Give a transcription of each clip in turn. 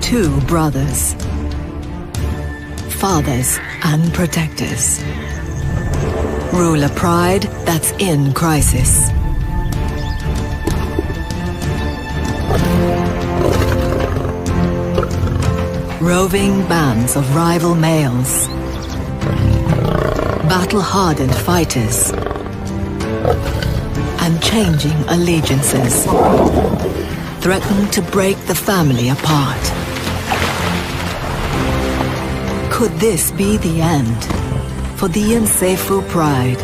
Two brothers, fathers and protectors, rule a pride that's in crisis. Roving bands of rival males, battle-hardened fighters, and changing allegiances threaten to break the family apart. Could this be the end for the Nsefu pride?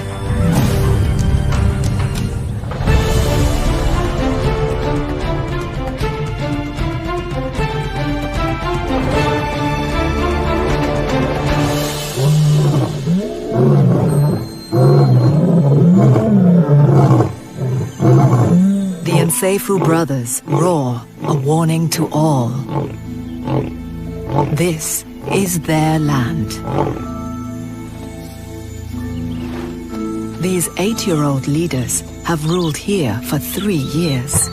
The Nsefu brothers roar a warning to all. This is their land. These 8-year-old leaders have ruled here for 3 years.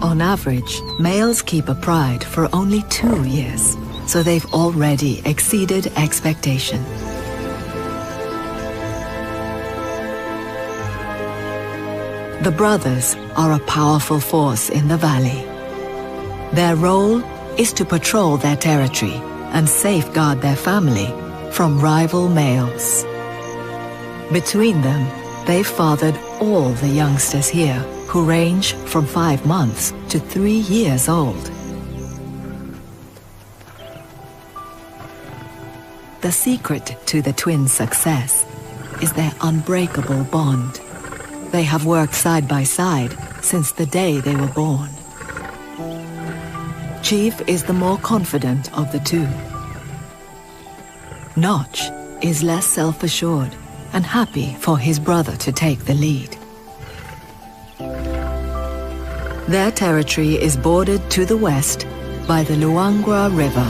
On average, males keep a pride for only 2 years, so they've already exceeded expectation. The brothers are a powerful force in the valley. Their role is to patrol their territory and safeguard their family from rival males. Between them, they've fathered all the youngsters here, who range from 5 months to 3 years old. The secret to the twins' success is their unbreakable bond. They have worked side by side since the day they were born. Chief is the more confident of the two. Notch is less self-assured and happy for his brother to take the lead. Their territory is bordered to the west by the Luangwa River.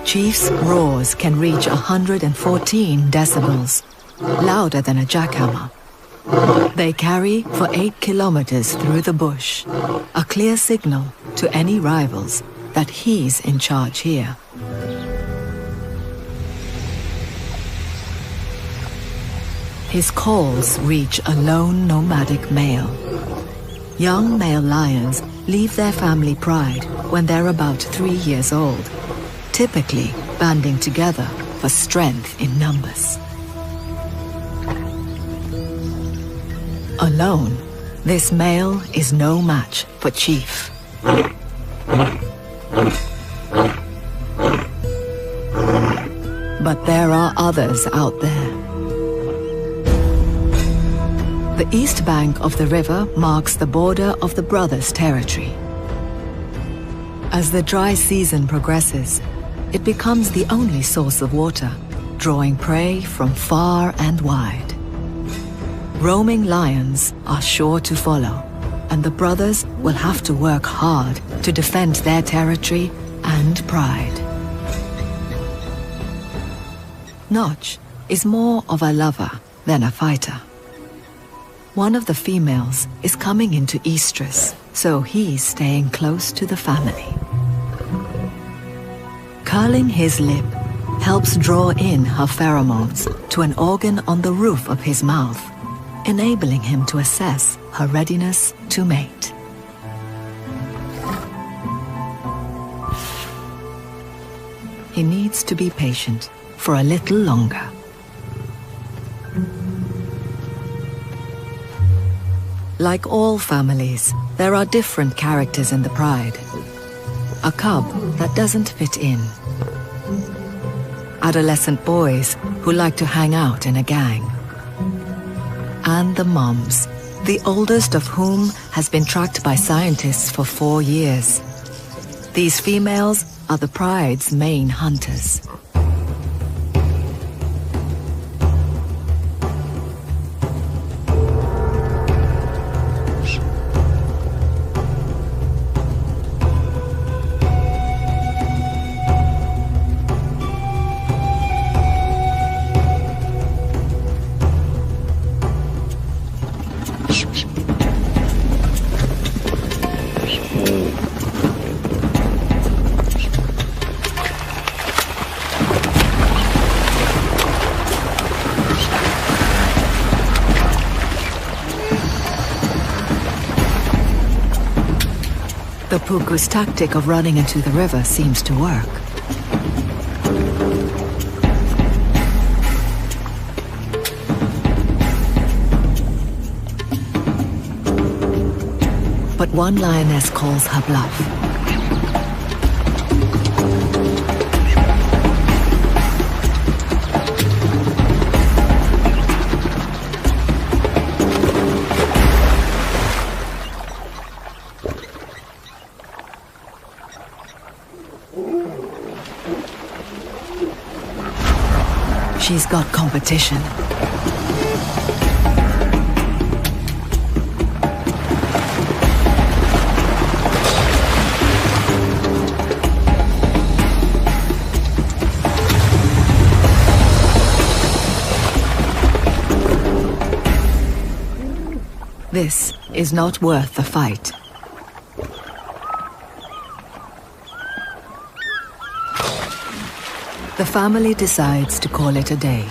Chief's roars can reach 114 decibels, louder than a jackhammer. They carry for 8 kilometers through the bush, a clear signal to any rivals that he's in charge here. His calls reach a lone nomadic male. Young male lions leave their family pride when they're about 3 years old, typically banding together for strength in numbers. Alone, this male is no match for Chief. But there are others out there. The east bank of the river marks the border of the brothers' territory. As the dry season progresses, it becomes the only source of water, drawing prey from far and wide. Roaming lions are sure to follow, and the brothers will have to work hard to defend their territory and pride. Notch is more of a lover than a fighter. One of the females is coming into estrus, so he's staying close to the family. Curling his lip helps draw in her pheromones to an organ on the roof of his mouth, enabling him to assess her readiness to mate. He needs to be patient for a little longer. Like all families, there are different characters in the pride. A cub that doesn't fit in. Adolescent boys who like to hang out in a gang. And the moms, the oldest of whom has been tracked by scientists for 4 years. These females are the pride's main hunters. The puku's tactic of running into the river seems to work. But one lioness calls her bluff. She's got competition. This is not worth the fight. The family decides to call it a day.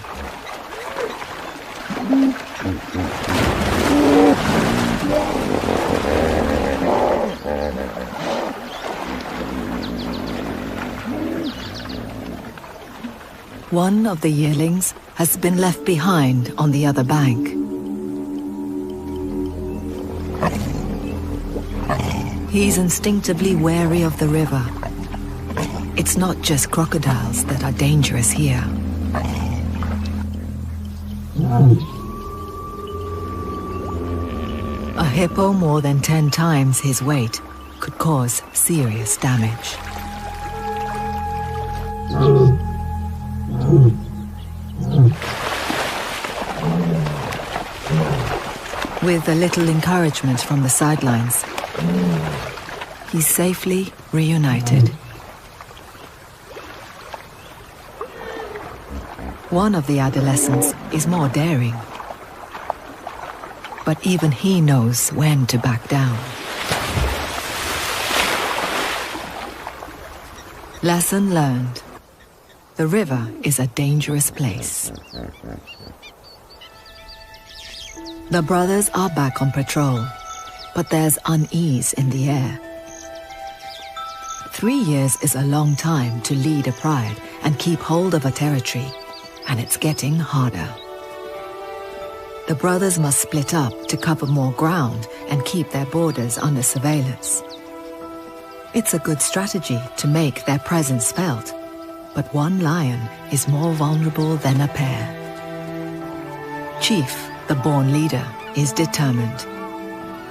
One of the yearlings has been left behind on the other bank. He's instinctively wary of the river. It's not just crocodiles that are dangerous here. A hippo more than 10 times his weight could cause serious damage. With a little encouragement from the sidelines, he's safely reunited. One of the adolescents is more daring, but even he knows when to back down. Lesson learned. The river is a dangerous place. The brothers are back on patrol, but there's unease in the air. 3 years is a long time to lead a pride and keep hold of a territory, and it's getting harder. The brothers must split up to cover more ground and keep their borders under surveillance. It's a good strategy to make their presence felt, but one lion is more vulnerable than a pair. Chief, the born leader, is determined,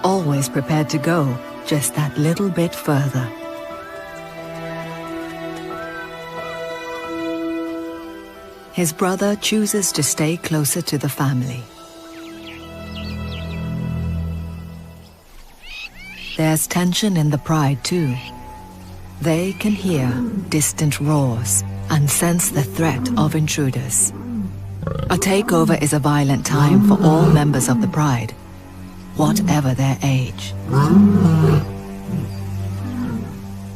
always prepared to go just that little bit further. His brother chooses to stay closer to the family. There's tension in the pride too. They can hear distant roars and sense the threat of intruders. A takeover is a violent time for all members of the pride, whatever their age.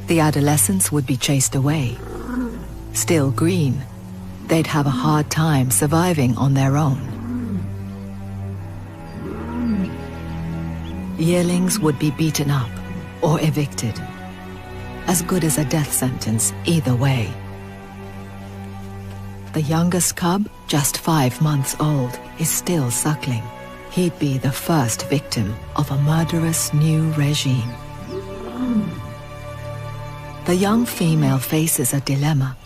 The adolescents would be chased away. Still green, they'd have a hard time surviving on their own. Yearlings would be beaten up or evicted. As good as a death sentence either way. The youngest cub, just 5 months old, is still suckling. He'd be the first victim of a murderous new regime. The young female faces a dilemma.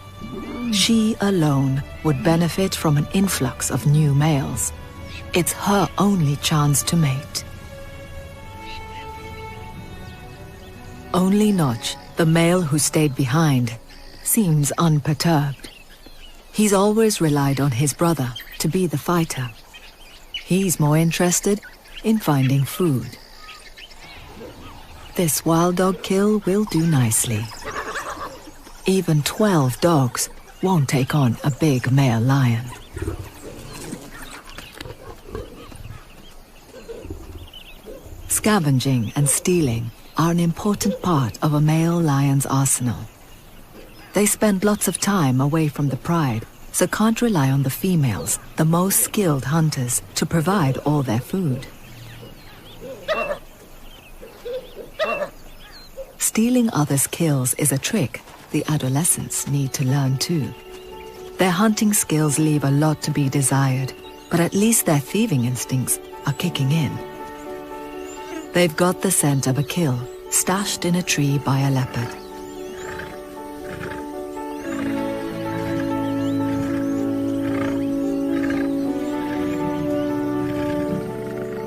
She alone would benefit from an influx of new males. It's her only chance to mate. Only Notch, the male who stayed behind, seems unperturbed. He's always relied on his brother to be the fighter. He's more interested in finding food. This wild dog kill will do nicely. Even 12 dogs won't take on a big male lion. Scavenging and stealing are an important part of a male lion's arsenal. They spend lots of time away from the pride, so can't rely on the females, the most skilled hunters, to provide all their food. Stealing others' kills is a trick the adolescents need to learn too. Their hunting skills leave a lot to be desired, but at least their thieving instincts are kicking in. They've got the scent of a kill, stashed in a tree by a leopard.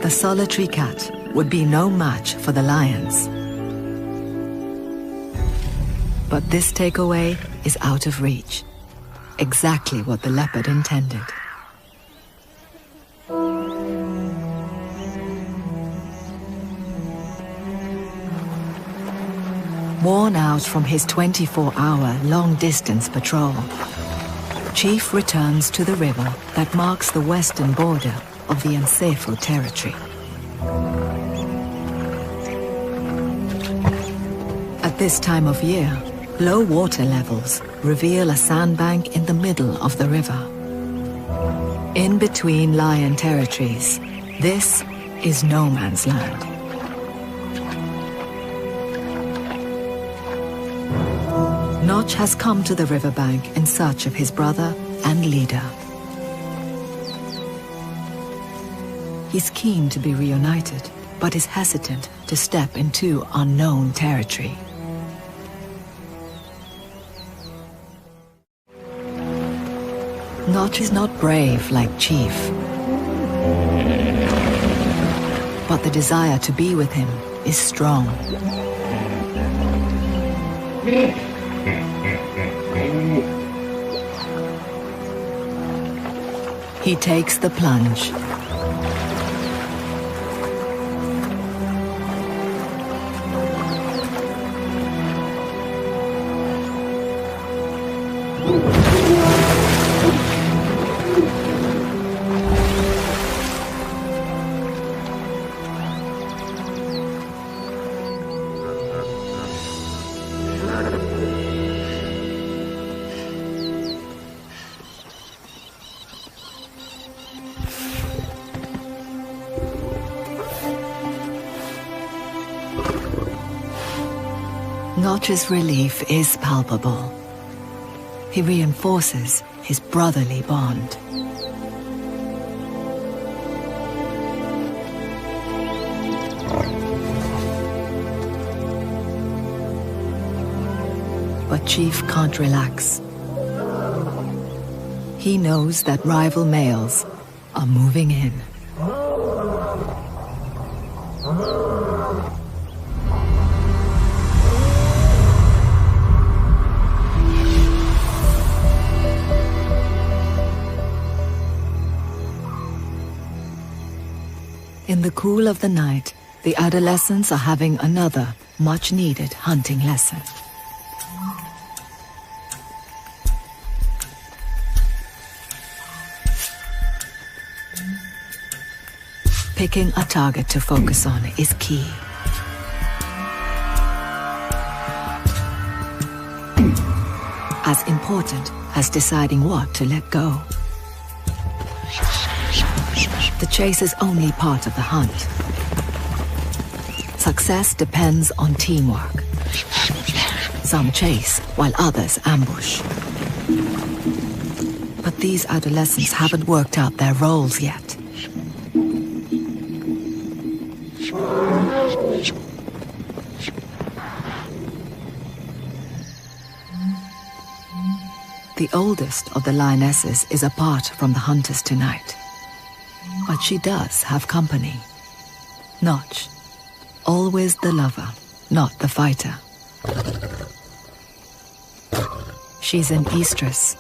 The solitary cat would be no match for the lions. But this takeaway is out of reach. Exactly what the leopard intended. Worn out from his 24-hour long-distance patrol, Chief returns to the river that marks the western border of the Ansefu territory. At this time of year, low water levels reveal a sandbank in the middle of the river. In between lion territories, this is no man's land. Notch has come to the riverbank in search of his brother and leader. He's keen to be reunited, but is hesitant to step into unknown territory. Notch is not brave like Chief, but the desire to be with him is strong. He takes the plunge. Notch's relief is palpable. He reinforces his brotherly bond. But Chief can't relax. He knows that rival males are moving in. In the cool of the night, the adolescents are having another much-needed hunting lesson. Picking a target to focus on is key. As important as deciding what to let go. The chase is only part of the hunt. Success depends on teamwork. Some chase while others ambush. But these adolescents haven't worked out their roles yet. The oldest of the lionesses is apart from the hunters tonight. But she does have company. Notch, always the lover, not the fighter. She's in estrus.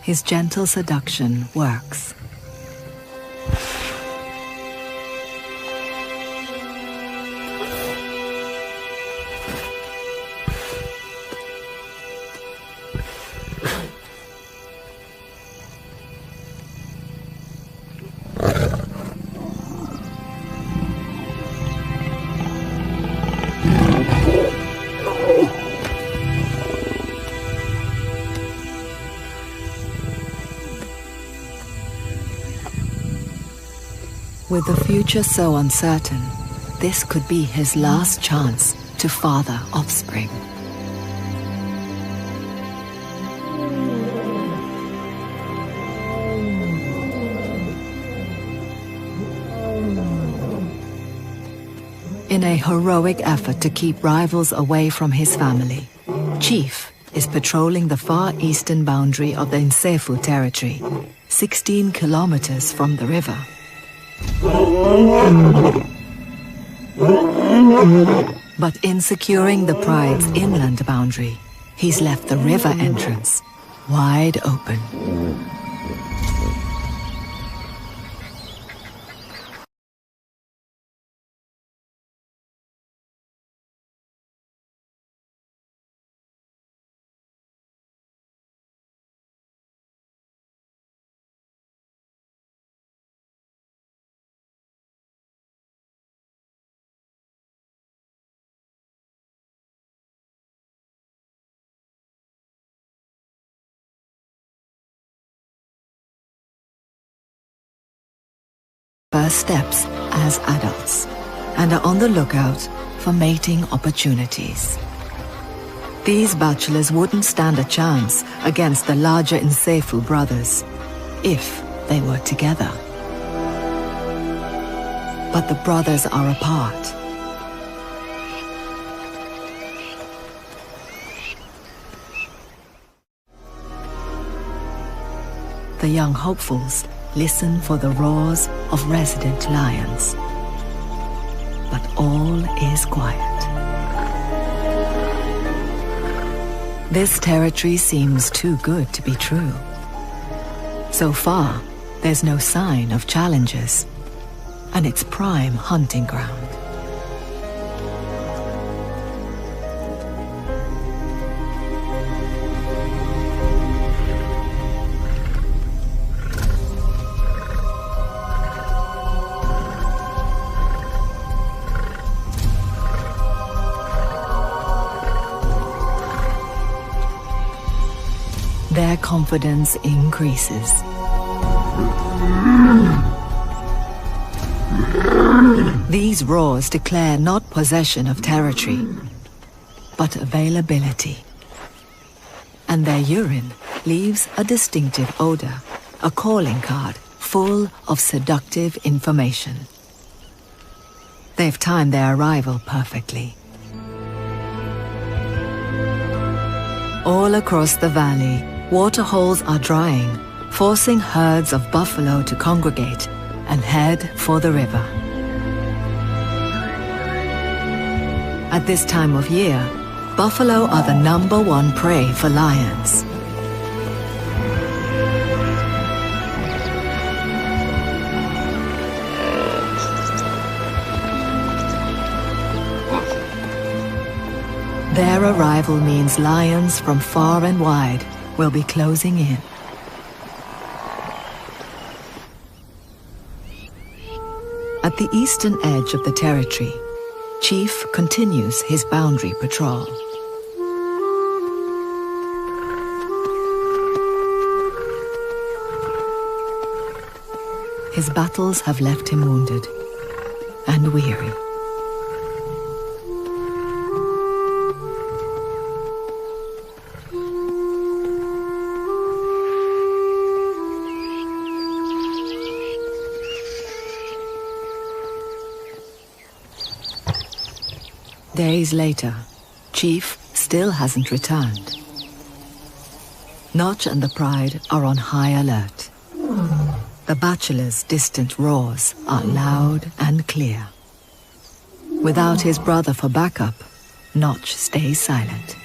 His gentle seduction works. With the future so uncertain, this could be his last chance to father offspring. In a heroic effort to keep rivals away from his family, Chief is patrolling the far eastern boundary of the Nsefu territory, 16 kilometers from the river. But in securing the pride's inland boundary, he's left the river entrance wide open. First steps as adults and are on the lookout for mating opportunities. These bachelors wouldn't stand a chance against the larger Nsefu brothers if they were together. But the brothers are apart. The young hopefuls listen for the roars of resident lions. But all is quiet. This territory seems too good to be true. So far, there's no sign of challengers, and it's prime hunting ground. Their confidence increases. These roars declare not possession of territory, but availability. And their urine leaves a distinctive odor, a calling card full of seductive information. They've timed their arrival perfectly. All across the valley, waterholes are drying, forcing herds of buffalo to congregate and head for the river. At this time of year, buffalo are the #1 prey for lions. Their arrival means lions from far and wide will be closing in. At the eastern edge of the territory, Chief continues his boundary patrol. His battles have left him wounded and weary. Days later, Chief still hasn't returned. Notch and the Pride are on high alert. The bachelor's distant roars are loud and clear. Without his brother for backup, Notch stays silent.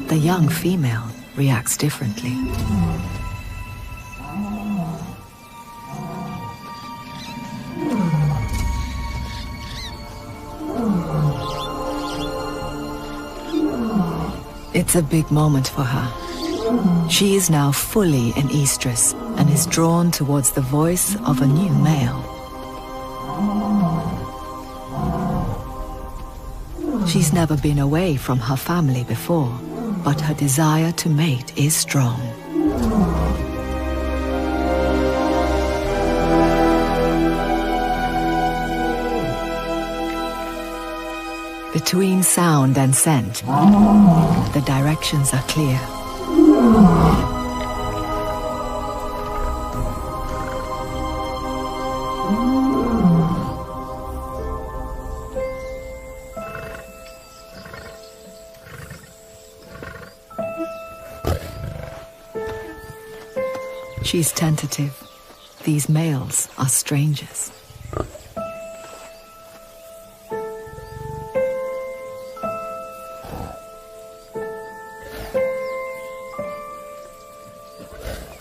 The young female reacts differently. It's a big moment for her. She is now fully an estrus and is drawn towards the voice of a new male. She's never been away from her family before, but her desire to mate is strong. Between sound and scent, the directions are clear. She's tentative. These males are strangers.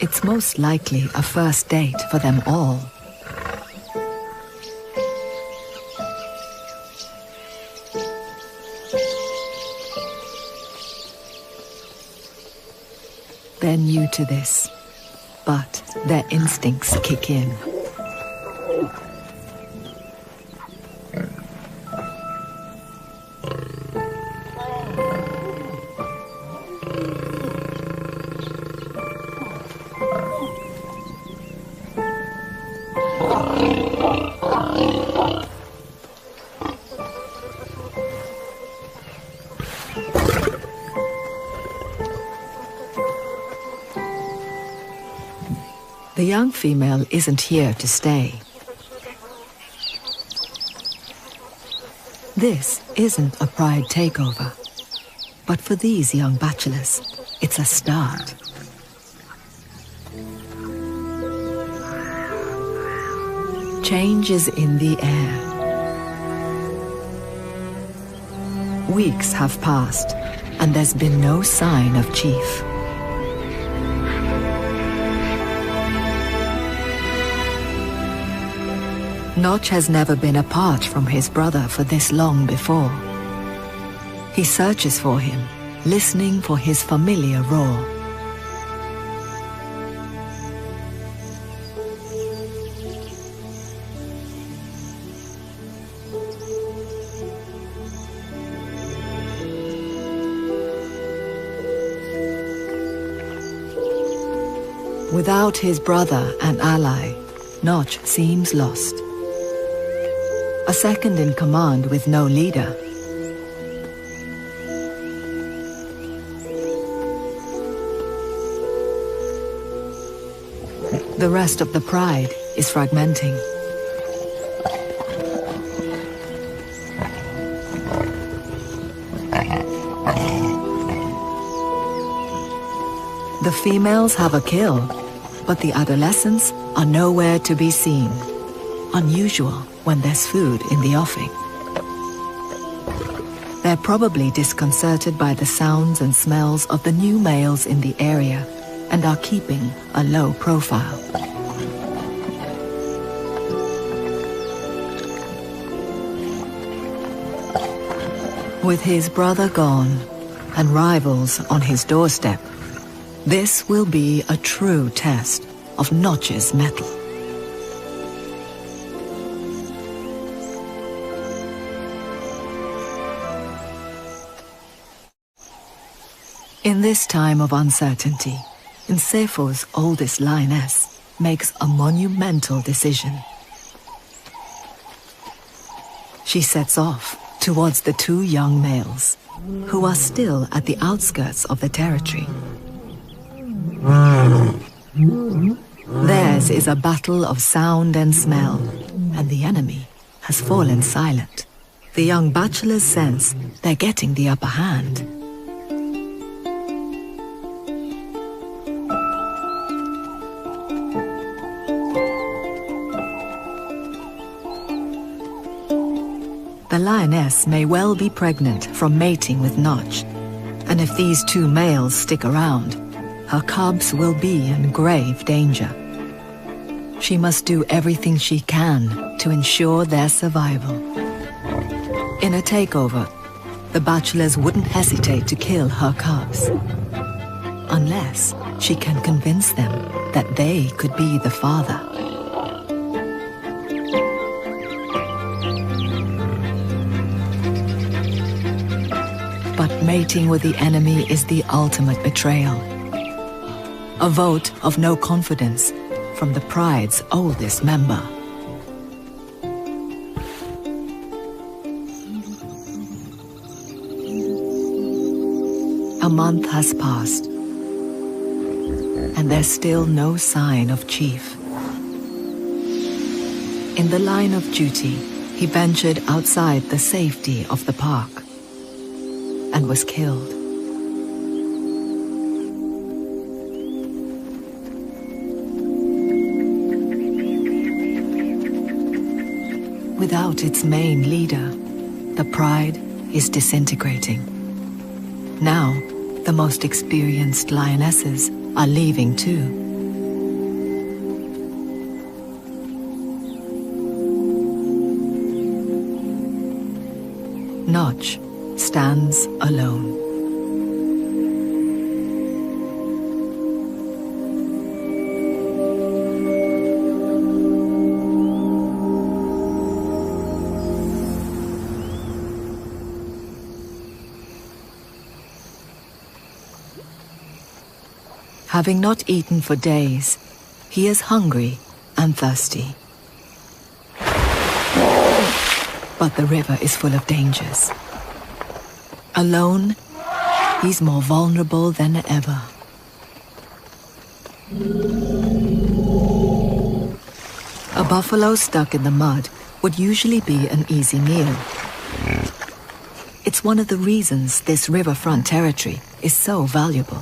It's most likely a first date for them all. They're new to this, but their instincts kick in. The young female isn't here to stay. This isn't a pride takeover, but for these young bachelors, it's a start. Change is in the air. Weeks have passed, and there's been no sign of Chief. Notch has never been apart from his brother for this long before. He searches for him, listening for his familiar roar. Without his brother and ally, Notch seems lost. A second in command with no leader. The rest of the pride is fragmenting. The females have a kill, but the adolescents are nowhere to be seen. Unusual when there's food in the offing. They're probably disconcerted by the sounds and smells of the new males in the area and are keeping a low profile. With his brother gone and rivals on his doorstep, this will be a true test of Notch's mettle. In this time of uncertainty, Nsefo's oldest lioness makes a monumental decision. She sets off towards the two young males, who are still at the outskirts of the territory. Theirs is a battle of sound and smell, and the enemy has fallen silent. The young bachelors sense they're getting the upper hand. The lioness may well be pregnant from mating with Notch, and if these two males stick around, her cubs will be in grave danger. She must do everything she can to ensure their survival. In a takeover, the bachelors wouldn't hesitate to kill her cubs, unless she can convince them that they could be the father. But mating with the enemy is the ultimate betrayal. A vote of no confidence from the pride's oldest member. A month has passed, and there's still no sign of Chief. In the line of duty, he ventured outside the safety of the park and was killed. Without its main leader, the pride is disintegrating. Now, the most experienced lionesses are leaving too. Notch stands alone. Having not eaten for days, he is hungry and thirsty. But the river is full of dangers. Alone, he's more vulnerable than ever. A buffalo stuck in the mud would usually be an easy meal. It's one of the reasons this riverfront territory is so valuable.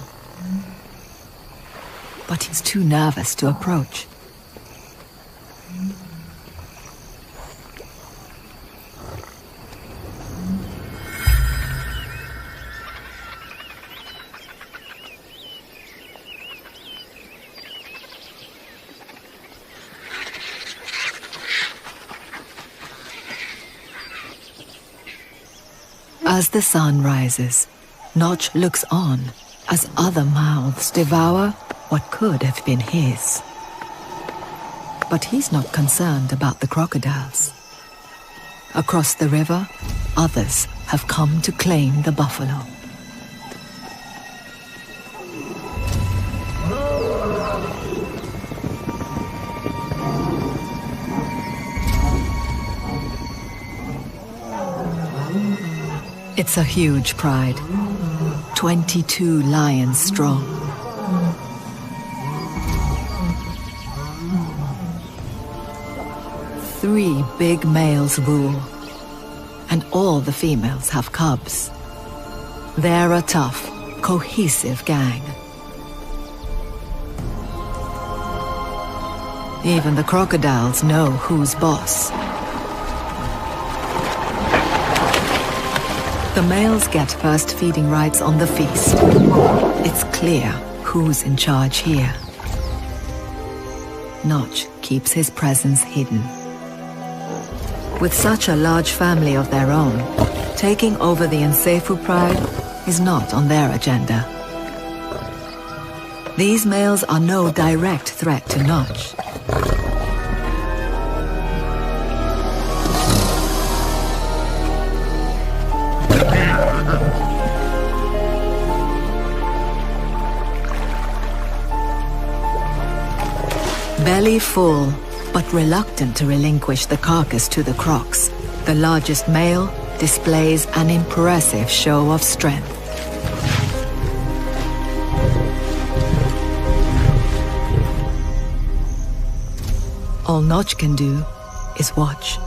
But he's too nervous to approach. As the sun rises, Notch looks on as other mouths devour what could have been his. But he's not concerned about the crocodiles. Across the river, others have come to claim the buffalo. It's a huge pride, 22 lions strong. Three big males rule, and all the females have cubs. They're a tough, cohesive gang. Even the crocodiles know who's boss. The males get first feeding rights on the feast. It's clear who's in charge here. Notch keeps his presence hidden. With such a large family of their own, taking over the Nsefu pride is not on their agenda. These males are no direct threat to Notch. Belly full, but reluctant to relinquish the carcass to the crocs, the largest male displays an impressive show of strength. All Notch can do is watch.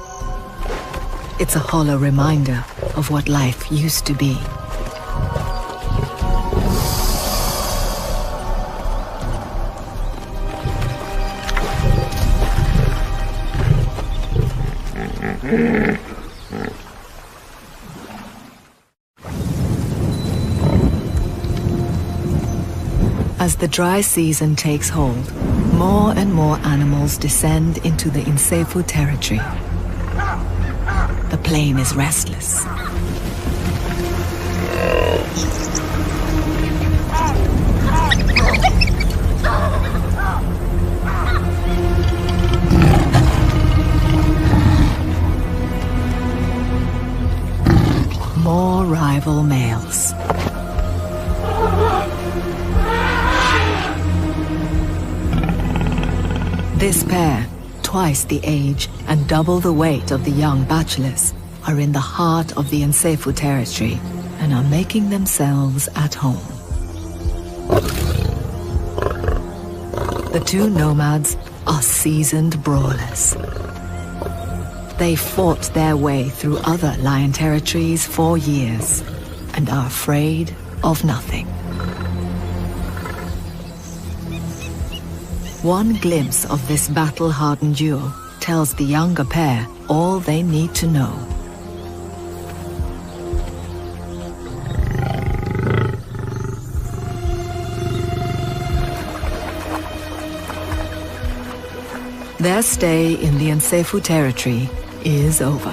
It's a hollow reminder of what life used to be. As the dry season takes hold, more and more animals descend into the Nsefu territory. The plain is restless. More rival males. This pair, twice the age and double the weight of the young bachelors, are in the heart of the Nsefu territory and are making themselves at home. The two nomads are seasoned brawlers. They fought their way through other lion territories for years and are afraid of nothing. One glimpse of this battle-hardened duo tells the younger pair all they need to know. Their stay in the Nsefu territory is over.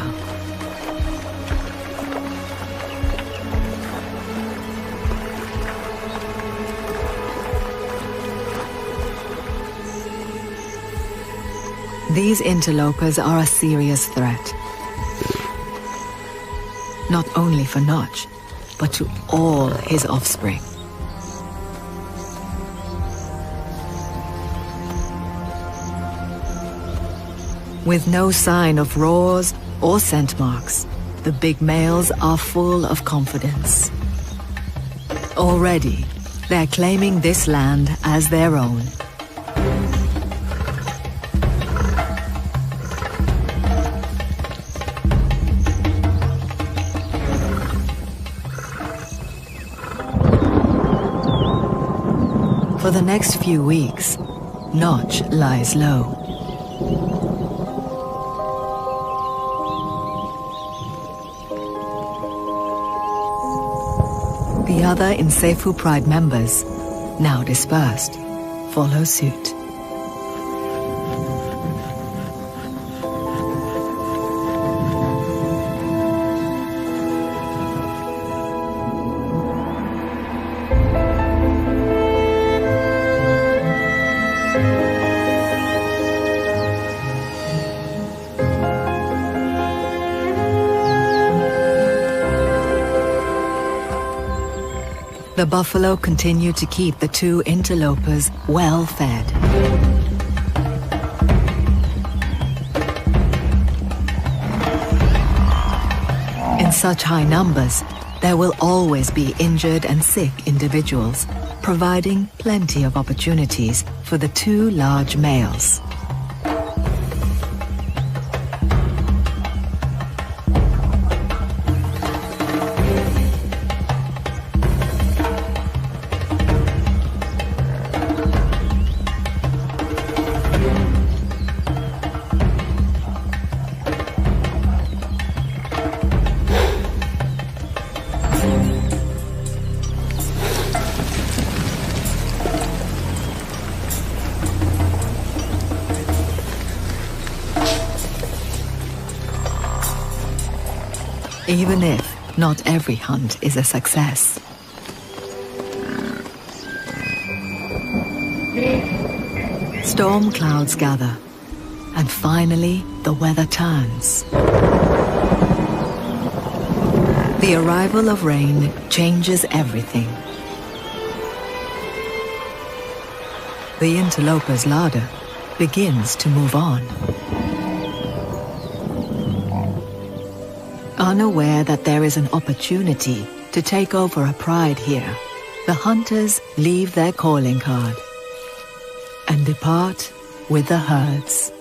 These interlopers are a serious threat. Not only for Notch, but to all his offspring. With no sign of roars or scent marks, the big males are full of confidence. Already, they're claiming this land as their own. For the next few weeks, Notch lies low. The other Nsefu Pride members, now dispersed, follow suit. The buffalo continue to keep the two interlopers well fed. In such high numbers, there will always be injured and sick individuals, providing plenty of opportunities for the two large males. Even if not every hunt is a success. Storm clouds gather, and finally the weather turns. The arrival of rain changes everything. The interloper's larder begins to move on. Unaware that there is an opportunity to take over a pride here, the hunters leave their calling card and depart with the herds.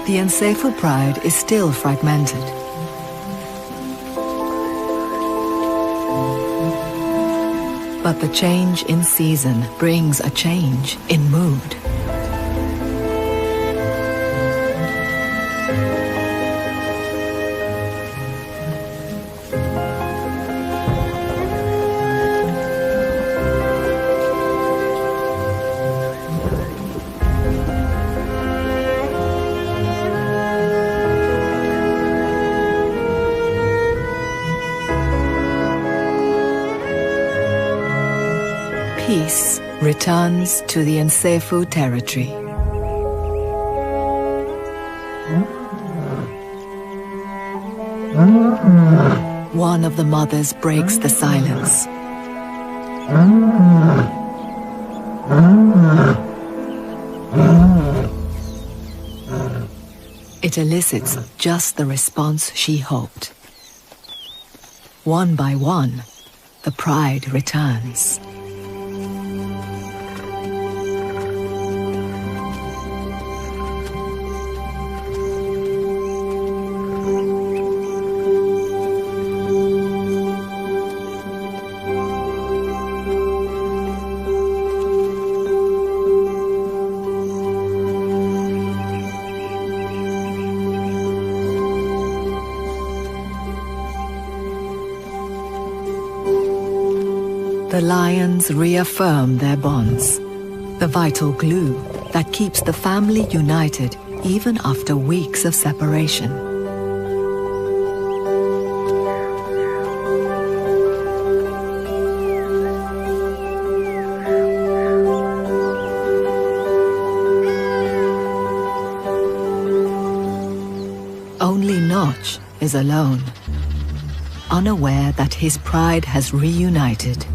The Nsefu pride is still fragmented. But the change in season brings a change in mood. Peace returns to the Nsefu territory. One of the mothers breaks the silence. It elicits just the response she hoped. One by one, the pride returns. The lions reaffirm their bonds, the vital glue that keeps the family united even after weeks of separation. Only Notch is alone, unaware that his pride has reunited.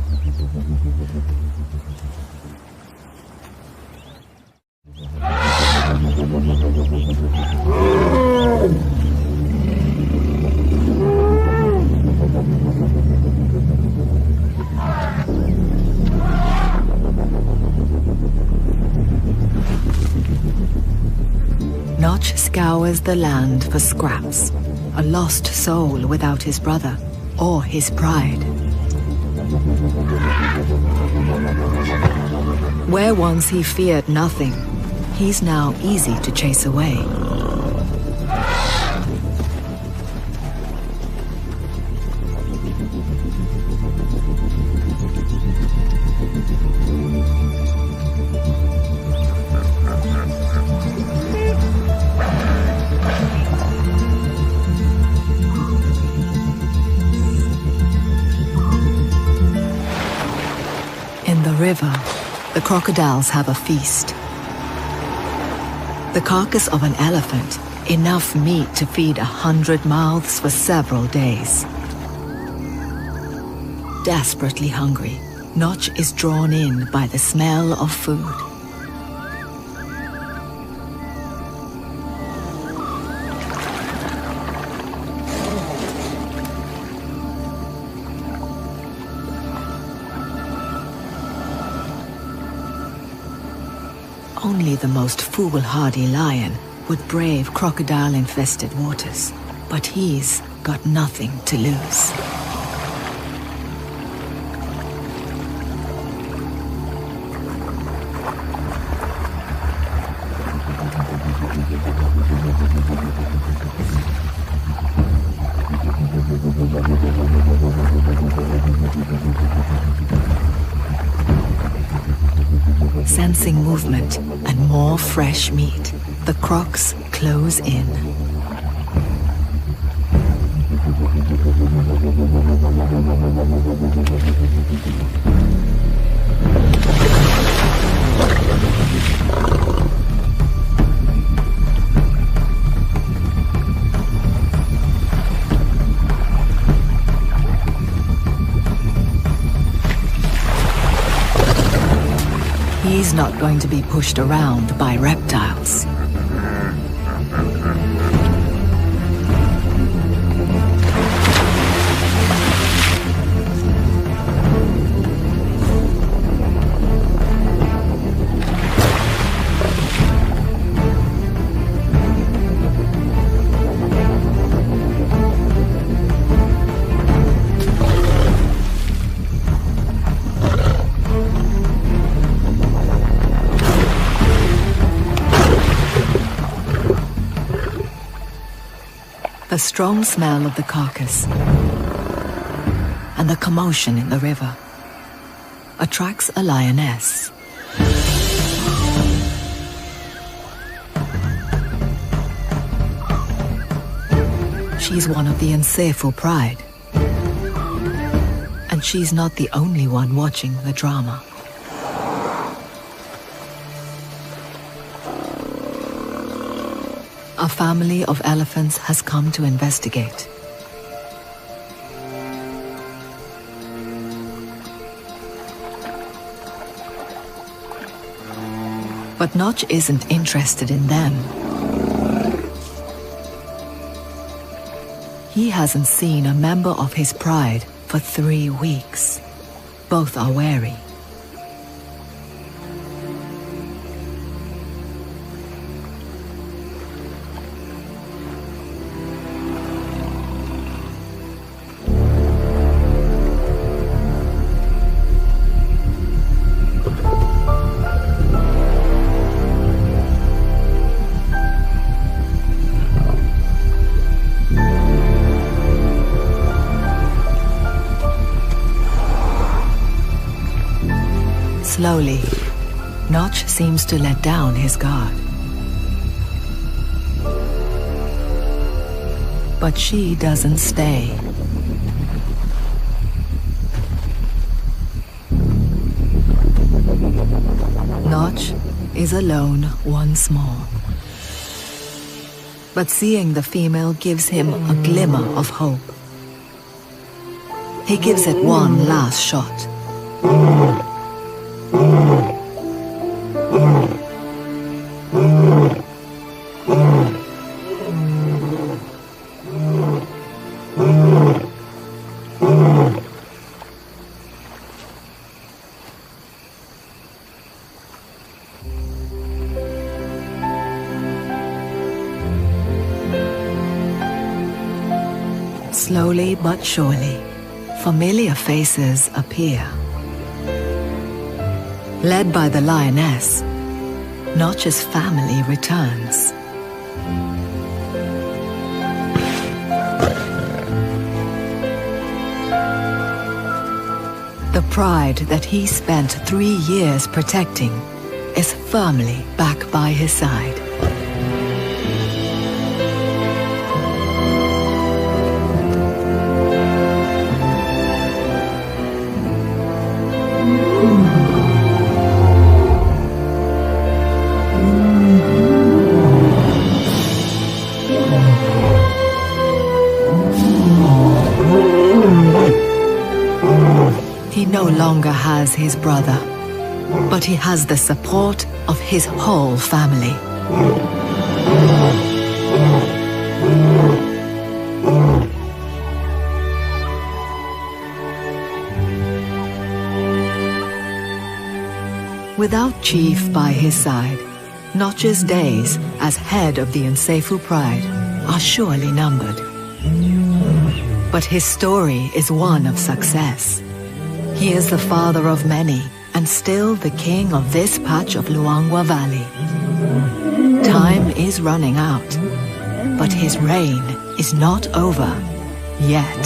Notch scours the land for scraps, a lost soul without his brother or his pride. Where once he feared nothing, he's now easy to chase away. In the river, the crocodiles have a feast. The carcass of an elephant, enough meat to feed 100 mouths for several days. Desperately hungry, Notch is drawn in by the smell of food. Only the most foolhardy lion would brave crocodile-infested waters, but he's got nothing to lose. Sensing movement and more fresh meat, the crocs close in. He's not going to be pushed around by reptiles. The strong smell of the carcass and the commotion in the river attracts a lioness. She's one of the Nsefu pride, and she's not the only one watching the drama. a family of elephants has come to investigate. But Notch isn't interested in them. He hasn't seen a member of his pride for 3 weeks. Both are wary. Slowly, Notch seems to let down his guard. But she doesn't stay. Notch is alone once more. But seeing the female gives him a glimmer of hope. He gives it one last shot. Slowly but surely, familiar faces appear. Led by the lioness, Notch's family returns. The pride that he spent 3 years protecting is firmly back by his side. He no longer has his brother, but he has the support of his whole family. Without Chief by his side, Notch's days as head of the Nsefu Pride are surely numbered. But his story is one of success. He is the father of many, and still the king of this patch of Luangwa Valley. Time is running out, but his reign is not over yet.